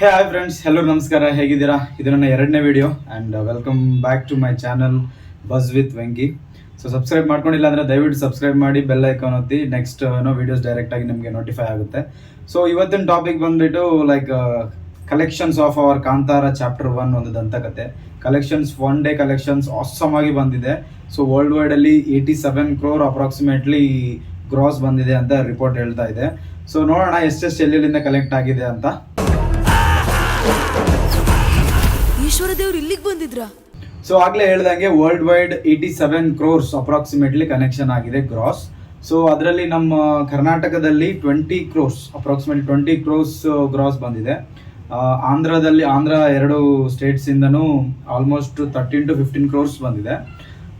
Hi friends, ಎಲ್ಲರೂ ನಮಸ್ಕಾರ. ಹೇಗಿದ್ದೀರಾ? ಇದು ನನ್ನ ಎರಡನೇ video and welcome back to my channel buzz with Venki. So subscribe ಮಾಡ್ಕೊಂಡಿಲ್ಲ ಅಂದರೆ ದಯವಿಟ್ಟು ಸಬ್ಸ್ಕ್ರೈಬ್ ಮಾಡಿ, ಬೆಲ್ ಐಕಾನ್ ಒತ್ತಿ. ನೆಕ್ಸ್ಟ್ ವೀಡಿಯೋಸ್ ಡೈರೆಕ್ಟಾಗಿ ನಿಮಗೆ ನೋಟಿಫೈ ಆಗುತ್ತೆ. ಸೊ ಇವತ್ತಿನ ಟಾಪಿಕ್ ಬಂದುಬಿಟ್ಟು collections of our Kantara chapter 1 ಒಂದು ದಂತಕತೆ. ಕಲೆಕ್ಷನ್ಸ್ 1 ಡೇ ಕಲೆಕ್ಷನ್ಸ್ ಆಸಮ್ ಆಗಿ ಬಂದಿದೆ. ಸೊ ವರ್ಲ್ಡ್ ವೈಡಲ್ಲಿ 87 crore ಅಪ್ರಾಕ್ಸಿಮೇಟ್ಲಿ ಗ್ರಾಸ್ ಬಂದಿದೆ ಅಂತ ರಿಪೋರ್ಟ್ ಹೇಳ್ತಾ ಇದೆ. ಸೊ ನೋಡೋಣ ಎಷ್ಟೆಷ್ಟು ಎಲ್ಲೆಲ್ಲಿಂದ ಕಲೆಕ್ಟ್ ಆಗಿದೆ ಅಂತ. ಈಶ್ವರ ದೇವ್ರು ಇಲ್ಲಿಗೆ ಬಂದಿದ್ರ? ಸೊ ಆಗ್ಲೇ ಹೇಳ್ದಂಗೆ world wide 87 crores approximately connection ಆಗಿದೆ ಗ್ರಾಸ್. ಸೊ ಅದರಲ್ಲಿ ನಮ್ಮ ಕರ್ನಾಟಕದಲ್ಲಿ 20 crores ಅಪ್ರಾಕ್ಸಿಮೇಟ್ಲಿ 20 crores ಗ್ರಾಸ್ ಬಂದಿದೆ. ಆಂಧ್ರದಲ್ಲಿ ಎರಡು ಸ್ಟೇಟ್ಸ್ ಇಂದನೂ ಆಲ್ಮೋಸ್ಟ್ 13 to 15 crores ಬಂದಿದೆ.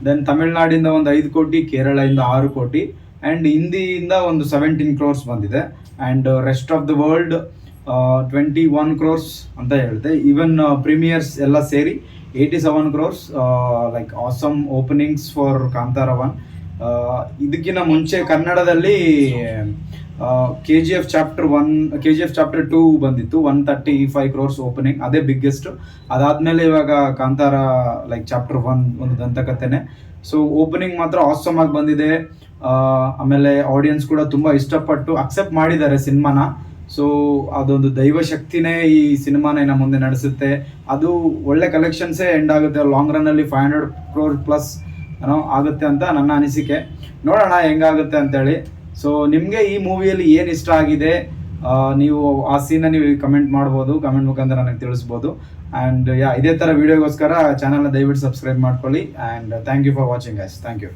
ದೆನ್ ತಮಿಳ್ನಾಡಿಂದ ಒಂದು 5 ಕೋಟಿ, ಕೇರಳದಿಂದ 6 ಕೋಟಿ ಆ್ಯಂಡ್ ಹಿಂದಿಯಿಂದ ಒಂದು 17 crores ಬಂದಿದೆ. And rest of the world 21 crores ಅಂತ ಹೇಳ್ತೆ. ಈವನ್ ಪ್ರೀಮಿಯರ್ಸ್ ಎಲ್ಲ ಸೇರಿ 87 crores. Like awesome openings for Kantara 1. ಇದಕ್ಕಿಂತ ಮುಂಚೆ ಕನ್ನಡದಲ್ಲಿ KGF ಚಾಪ್ಟರ್ 2 ಬಂದಿತ್ತು, 135 crores ಓಪನಿಂಗ್, ಅದೇ ಬಿಗ್ಗೆಸ್ಟ್. ಅದಾದಮೇಲೆ ಇವಾಗ ಕಾಂತಾರ ಲೈಕ್ ಚಾಪ್ಟರ್ 1 ಒಂದು ದಂತಕಥೆನೆ. ಸೊ ಓಪನಿಂಗ್ ಮಾತ್ರ ಆಸಮ್ ಆಗಿ ಬಂದಿದೆ. ಆಮೇಲೆ ಆಡಿಯನ್ಸ್ ಕೂಡ ತುಂಬ ಇಷ್ಟಪಟ್ಟು ಅಕ್ಸೆಪ್ಟ್ ಮಾಡಿದ್ದಾರೆ ಸಿನಿಮಾನ. ಸೊ ಅದೊಂದು ದೈವ ಶಕ್ತಿನೇ ಈ ಸಿನಿಮಾನ ಇನ್ನು ಮುಂದೆ ನಡೆಸುತ್ತೆ. ಅದು ಒಳ್ಳೆ ಕಲೆಕ್ಷನ್ಸೇ ಎಂಡ್ ಆಗುತ್ತೆ. ಲಾಂಗ್ ರನ್ನಲ್ಲಿ 500 crore ಪ್ಲಸ್ ಆಗುತ್ತೆ ಅಂತ ನನ್ನ ಅನಿಸಿಕೆ. ನೋಡೋಣ ಹೆಂಗಾಗುತ್ತೆ ಅಂತೇಳಿ. ಸೊ ನಿಮಗೆ ಈ ಮೂವಿಯಲ್ಲಿ ಏನು ಇಷ್ಟ ಆಗಿದೆ, ನೀವು ಆ ಸೀನ ನೀವು ಕಮೆಂಟ್ ಮಾಡ್ಬೋದು, ಕಮೆಂಟ್ ಮುಖಾಂತರ ನನಗೆ ತಿಳಿಸ್ಬೋದು. ಆ್ಯಂಡ್ ಇದೇ ಥರ ವೀಡಿಯೋಗೋಸ್ಕರ ಚಾನಲ್ನ ದಯವಿಟ್ಟು ಸಬ್ಸ್ಕ್ರೈಬ್ ಮಾಡ್ಕೊಳ್ಳಿ. And thank you for watching guys. Thank you.